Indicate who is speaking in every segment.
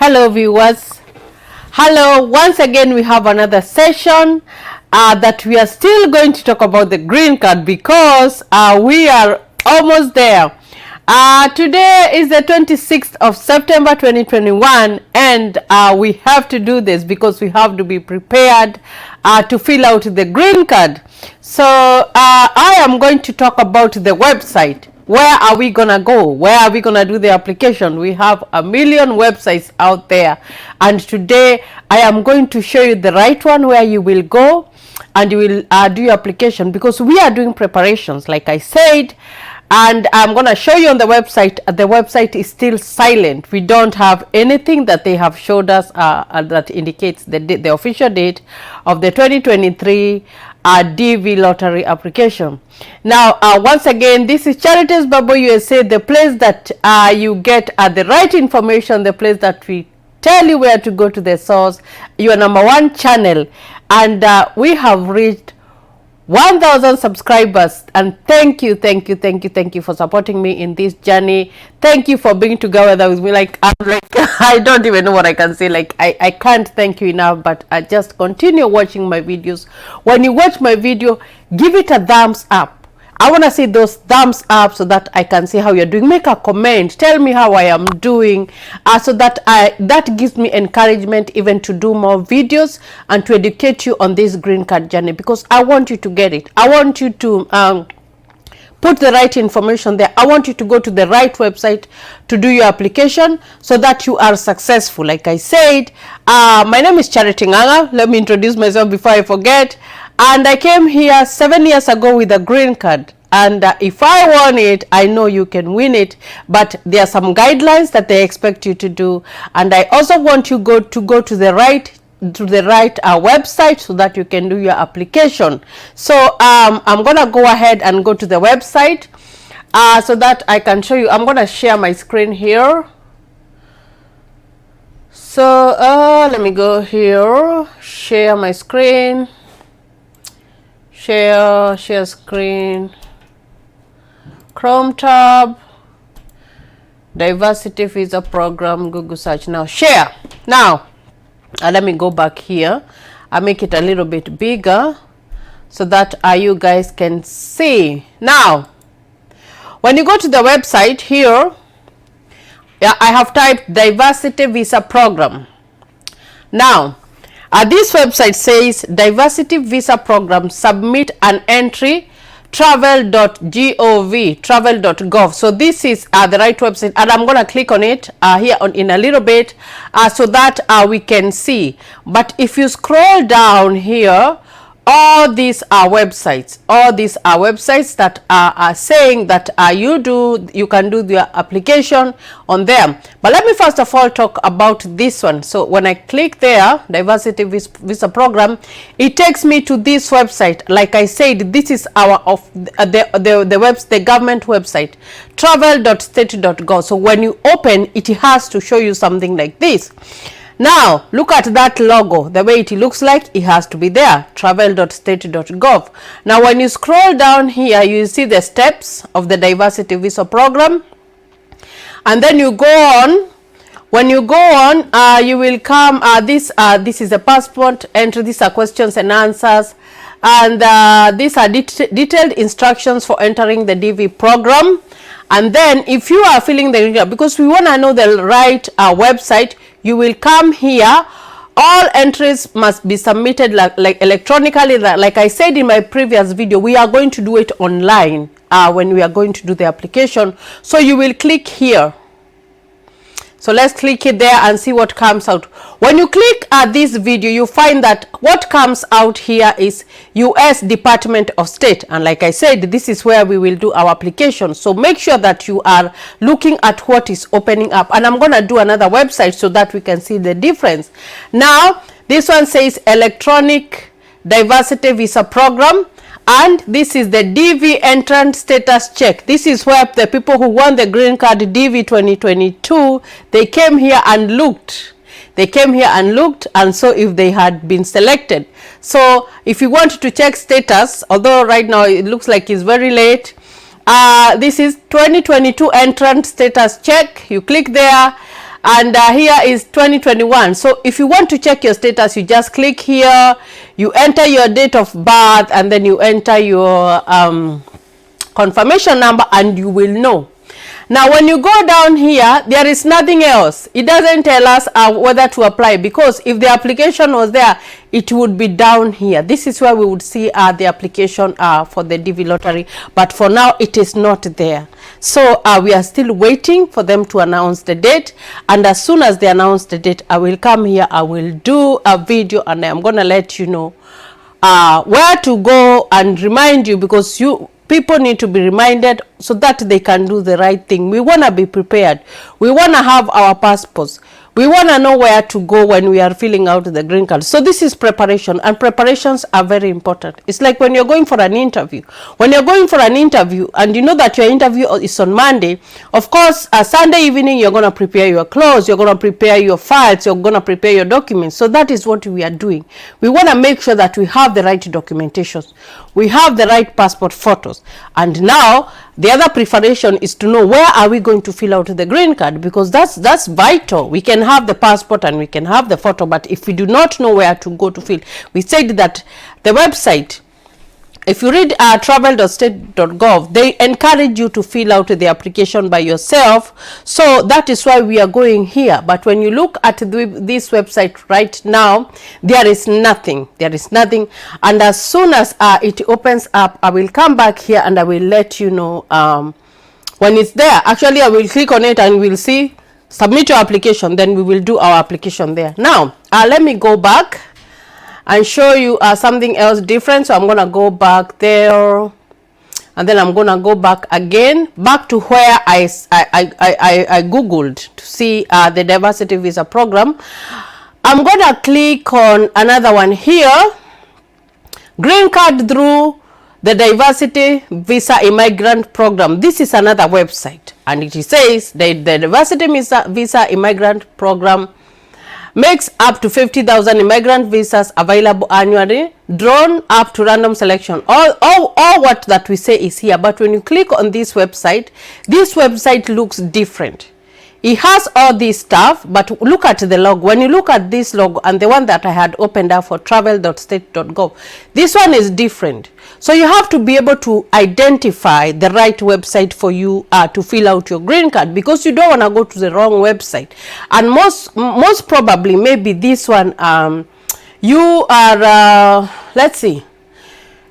Speaker 1: Hello viewers. Hello, once again we have another session that we are still going to talk about the green card because we are almost there. Today is the 26th of September 2021 and we have to do this because we have to be prepared to fill out the green card. So I am going to talk about the website. Where are we gonna go? Where are we gonna do the application? We have a million websites out there, and today I am going to show you the right one where you will go and you will do your application, because we are doing preparations like I said, and I'm gonna show you on the website. The website is still silent. We don't have anything that they have showed us that indicates the official date of the 2023 DV lottery application. Now once again, this is Charities Bible USA, the place that you get the right information, the place that we tell you where to go to the source, your #1 channel, and we have reached 1,000 subscribers, and thank you for supporting me in this journey. Thank you for being together with me. I don't even know what I can say. I can't thank you enough, but just continue watching my videos. When you watch my video, give it a thumbs up. I want to see those thumbs up so that I can see how you're doing. Make a comment, tell me how I am doing, so that that gives me encouragement even to do more videos and to educate you on this green card journey, because I want you to get it. I want you to put the right information there. I want you to go to the right website to do your application so that you are successful. Like I said, my name is Charity Ng'ang'a. Let me introduce myself before I forget. And I came here 7 years ago with a green card, and if I won it, I know you can win it, but there are some guidelines that they expect you to do, and I also want you to go to the right website so that you can do your application. So I'm gonna go ahead and go to the website so that I can show you. I'm gonna share my screen here. So let me go here, share my screen, share screen, Chrome tab, diversity visa program, Google search. Now share. Now let me go back here. I make it a little bit bigger so that you guys can see. Now when you go to the website here, I have typed diversity visa program. Now this website says diversity visa program, submit an entry, travel.gov. So this is the right website, and I'm going to click on it here in a little bit so that we can see. But if you scroll down here, all these are websites. All these are websites that are saying that you can do your application on them. But let me first of all talk about this one. So when I click there, diversity visa program, it takes me to this website. Like I said, this is the government website, travel.state.gov. So when you open, it has to show you something like this. Now look at that logo, the way it looks like. It has to be there, travel.state.gov. Now when you scroll down here, you see the steps of the diversity visa program, and then you go on. When you go on, you will come this is a passport entry. These are questions and answers, and these are detailed instructions for entering the DV program. And then if you are filling the, because we want to know the right website, you will come here. All entries must be submitted like electronically. Like I said in my previous video, we are going to do it online when we are going to do the application. So you will click here. So let's click it there and see what comes out. When you click at this video, you find that what comes out here is US Department of State. And like I said, this is where we will do our application. So make sure that you are looking at what is opening up. And I'm going to do another website so that we can see the difference. Now, this one says electronic diversity visa program. And this is the DV entrant status check. This is where the people who won the green card DV 2022, they came here and looked. They came here and looked and saw if they had been selected. So if you want to check status, although right now it looks like it's very late, this is 2022 entrant status check. You click there and here is 2021. So if you want to check your status, you just click here, you enter your date of birth, and then you enter your confirmation number, and you will know. Now when you go down here, there is nothing else. It doesn't tell us whether to apply, because if the application was there, it would be down here. This is where we would see the application for the DV lottery, but for now it is not there. So we are still waiting for them to announce the date, and as soon as they announce the date, I will come here, I will do a video, and I'm gonna let you know where to go and remind you, because people need to be reminded so that they can do the right thing. We want to be prepared. We want to have our passports. We want to know where to go when we are filling out the green card. So this is preparation, and preparations are very important. It's like when you're going for an interview. When you're going for an interview and you know that your interview is on Monday, of course, Sunday evening, you're going to prepare your clothes, you're going to prepare your files, you're going to prepare your documents. So that is what we are doing. We want to make sure that we have the right documentations. We have the right passport photos. And now, the other preparation is to know where are we going to fill out the green card, because that's vital. We can have the passport and we can have the photo, but if we do not know where to go to fill, we said that the website, if you read travel.state.gov, they encourage you to fill out the application by yourself. So that is why we are going here. But when you look at this website right now, there is nothing. There is nothing. And as soon as it opens up, I will come back here and I will let you know when it's there. Actually, I will click on it and we'll see submit your application. Then we will do our application there. Now, let me go back and show you something else different. So I'm gonna go back there, and then I'm gonna go back again, back to where I googled to see the diversity visa program. I'm gonna click on another one here, green card through the diversity visa immigrant program. This is another website, and it says the diversity visa immigrant program makes up to 50,000 immigrant visas available annually, drawn up to random selection. All what that we say is here, but when you click on this website looks different. It has all this stuff, but look at the logo. When you look at this logo and the one that I had opened up for travel.state.gov, this one is different. So you have to be able to identify the right website for you to fill out your green card, because you don't want to go to the wrong website. And most probably, maybe this one, you are, let's see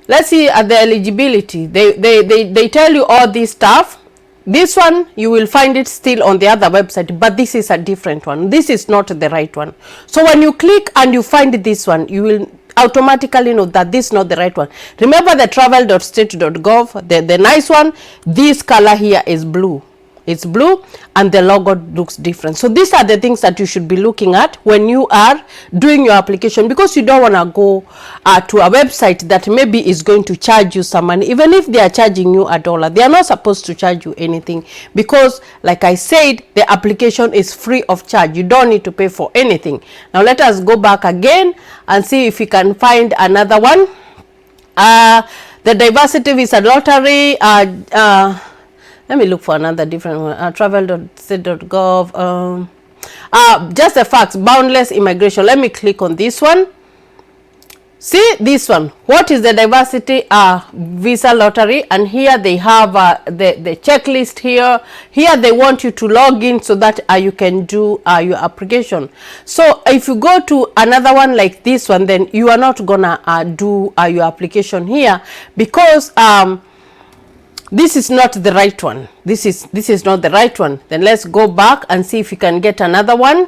Speaker 1: at the eligibility. They tell you all this stuff. This one, you will find it still on the other website, but this is a different one. This is not the right one. So when you click and you find this one, you will automatically know that this is not the right one. Remember the travel.state.gov, the nice one, this color here is blue. It's blue and the logo looks different. So these are the things that you should be looking at when you are doing your application, because you don't want to go to a website that maybe is going to charge you some money. Even if they are charging you $1, they are not supposed to charge you anything, because like I said, the application is free of charge. You don't need to pay for anything. Now let us go back again and see if we can find another one. The diversity visa lottery, let me look for another different one. Travel.state.gov. Just the facts, boundless immigration. Let me click on this one. See this one. What is the diversity visa lottery? And here they have the checklist here. Here they want you to log in so that you can do your application. So if you go to another one like this one, then you are not gonna do your application here, because this is not the right one. This is not the right one. Then let's go back and see if we can get another one.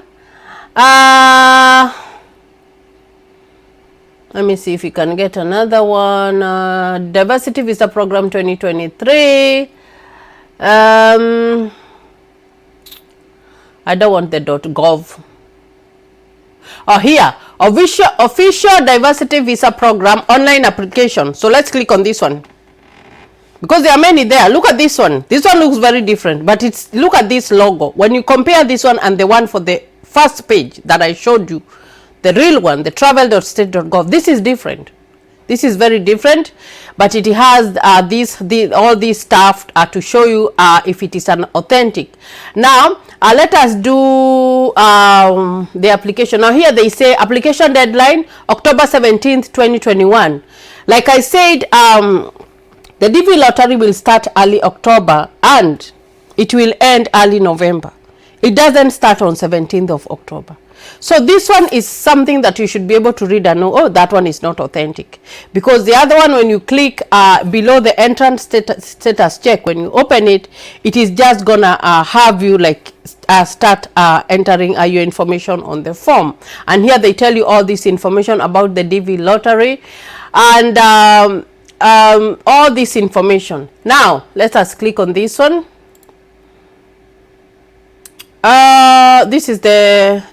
Speaker 1: Let me see if we can get another one. Diversity Visa Program 2023. I don't want the .gov. Oh, here, official Diversity Visa Program online application. So let's click on this one, because there are many there. Look at this one. This one looks very different, but look at this logo. When you compare this one and the one for the first page that I showed you, the real one, the travel.state.gov, this is different. This is very different, but it has all these stuff to show you if it is an authentic. Now let us do the application. Now here they say application deadline October 17th 2021. Like I said, the DV lottery will start early October and it will end early November. It doesn't start on 17th of October. So this one is something that you should be able to read and know, oh, that one is not authentic. Because the other one, when you click below the entrance status check, when you open it, it is just gonna have you like start entering your information on the form. And here they tell you all this information about the DV lottery and all this information. Now let us click on this one. This is the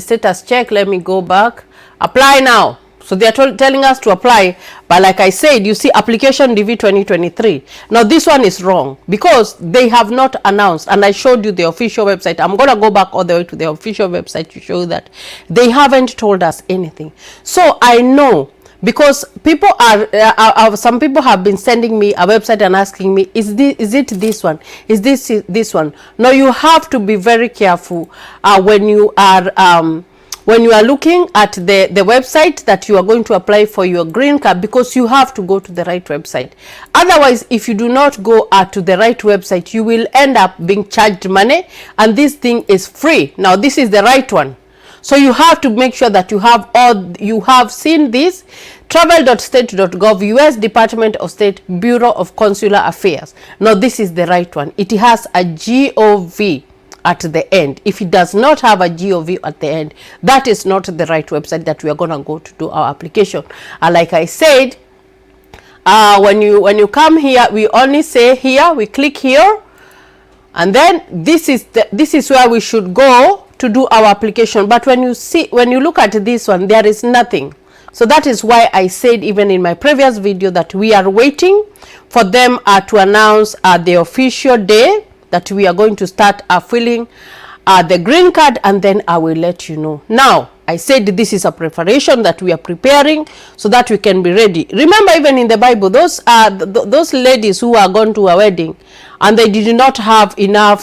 Speaker 1: status check. Let me go back. Apply now. So they are telling us to apply, but like I said, you see application DV 2023. Now this one is wrong because they have not announced, and I showed you the official website. I'm gonna go back all the way to the official website to show that they haven't told us anything. So I know, because people are some people have been sending me a website and asking me, is it this one, is this one? No, you have to be very careful when you are looking at the website that you are going to apply for your green card, because you have to go to the right website. Otherwise, if you do not go to the right website, you will end up being charged money, and this thing is free. Now this is the right one. So you have to make sure that you have seen this travel.state.gov, US Department of State, Bureau of Consular Affairs. Now this is the right one. It has a GOV at the end. If it does not have a GOV at the end, that is not the right website that we are going to go to do our application. And like I said, when you come here, we only say here, we click here, and then this is where we should go to do our application. But when you look at this one, there is nothing. So that is why I said even in my previous video that we are waiting for them to announce the official day that we are going to start filling the green card, and then I will let you know. Now I said this is a preparation that we are preparing so that we can be ready. Remember, even in the Bible, those ladies who are gone to a wedding and they did not have enough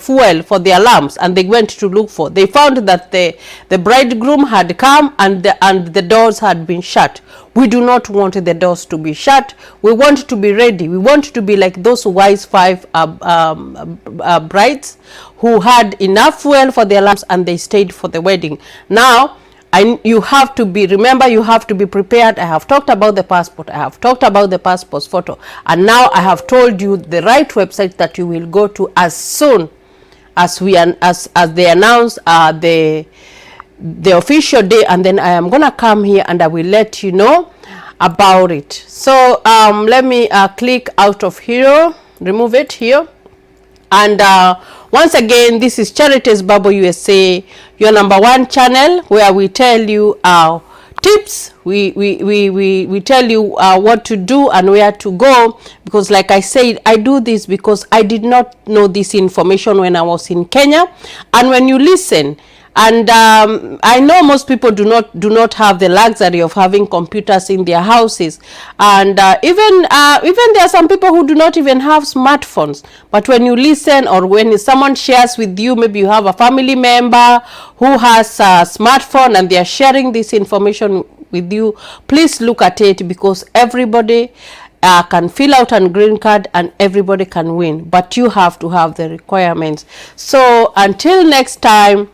Speaker 1: fuel for their lamps, and they went to look for, they found that the bridegroom had come and the doors had been shut. We do not want the doors to be shut. We want to be ready. We want to be like those wise 5 brides who had enough fuel for their lamps and they stayed for the wedding. Now you have to be, remember, you have to be prepared. I have talked about the passport, I have talked about the passport photo, and now I have told you the right website that you will go to as soon as they announce the official day, and then I am gonna come here and I will let you know about it. So let me click out of here, remove it here, and once again, this is Charities Bible USA, your #1 channel, where we tell you tips. We tell you what to do and where to go, because like I said, I do this because I did not know this information when I was in Kenya. And when you listen, and I know most people do not have the luxury of having computers in their houses, and even there are some people who do not even have smartphones. But when you listen, or when someone shares with you, maybe you have a family member who has a smartphone and they are sharing this information with you, please look at it, because everybody can fill out a green card and everybody can win, but you have to have the requirements. So until next time,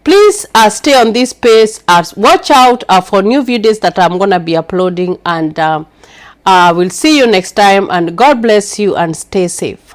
Speaker 1: please stay on this page, watch out for new videos that I'm gonna be uploading, and we'll see you next time, and God bless you and stay safe.